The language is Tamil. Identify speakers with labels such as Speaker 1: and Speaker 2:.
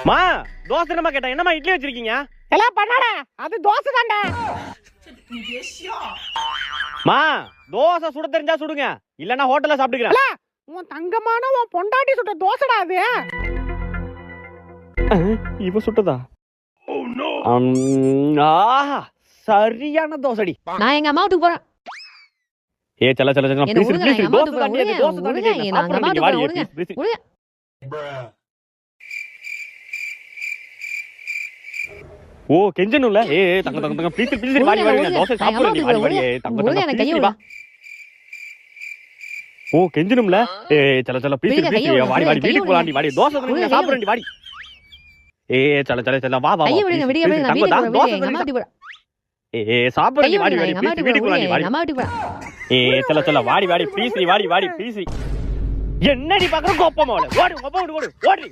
Speaker 1: மா தோசை என்னமா கேட்டா என்னமா இட்லி வச்சிருக்கீங்க?
Speaker 2: எல்லாம் பண்ணாடா அது தோசை தாண்டா.
Speaker 1: மா தோசை சுட தெரிஞ்சா சுடுங்க, இல்லன்னா ஹோட்டல்ல சாப்பிட்டுக்கிறேன்.
Speaker 2: உன் தங்கமான உன் பொண்டாட்டி சுட்ட தோசைடா அது.
Speaker 1: இவ சுட்டதா? ஆஹா சரியான தோசடி.
Speaker 3: நான் எங்க அம்மா வீட்டுக்கு போறேன்.
Speaker 1: ஏ சல சல சல
Speaker 3: என்ன
Speaker 1: ப்ளீஸ்
Speaker 3: விடுங்க,
Speaker 1: ப்ளீஸ்
Speaker 3: எங்க அம்மா
Speaker 1: தோசை தாண்டி
Speaker 3: வீட்டுக்கு
Speaker 1: தோசை தாண்டி
Speaker 3: விடுங்க, நான் அம்மா வீட்டுக்கு
Speaker 1: வாடி
Speaker 3: விடுங்க.
Speaker 1: ப்ளீஸ்
Speaker 3: விடுங்க.
Speaker 1: ஓ கெஞ்சனும்ல. ஏ தங்க தங்க தங்க ப்ளீஸ் ப்ளீஸ் வாடி வாடி தோசை சாப்பிடுங்க வாடி வாடி தங்க
Speaker 3: விடுங்க,
Speaker 1: தங்க
Speaker 3: எனக்கு கையை
Speaker 1: ப்ளீஸ்
Speaker 3: விடுங்க.
Speaker 1: வா. ஓ கெஞ்சனும்ல. ஏ சல சல ப்ளீஸ்
Speaker 3: விடுங்க,
Speaker 1: ப்ளீஸ்
Speaker 3: கையை விடுங்க,
Speaker 1: வாடி வாடி
Speaker 3: கையை
Speaker 1: வீட்டுக்கு போலாண்டி வாடி தோசை தாண்டி
Speaker 3: விடுங்க,
Speaker 1: சாப்பிடுறேன்டி வாடி. ஏ சல சல சல வா வா
Speaker 3: கையை விடுங்க, விடுங்க, விடுங்க, நான் வீட்டுக்கு போறேன், விடுங்க, எங்க அம்மா வீட்டுக்கு போறேன்.
Speaker 1: ஏ சாப்பிடுறேன்டி
Speaker 3: கையை
Speaker 1: வாடி
Speaker 3: விடுங்க,
Speaker 1: வாடி
Speaker 3: எங்க அம்மா
Speaker 1: ப்ளீஸ்
Speaker 3: வீட்டுக்கு
Speaker 1: வீட்டுக்கு
Speaker 3: போறேன்,
Speaker 1: போலாண்டி வாடி.
Speaker 3: எங்க அம்மா வீட்டுக்கு போறேன்.
Speaker 1: ஏ சல சல வாடி வாடி ப்ளீஸ் வாடி வாடி ப்ளீஸ். என்னடி பக்கம் கோப்பமா ஓடு ஓடு ஓடு ஓடு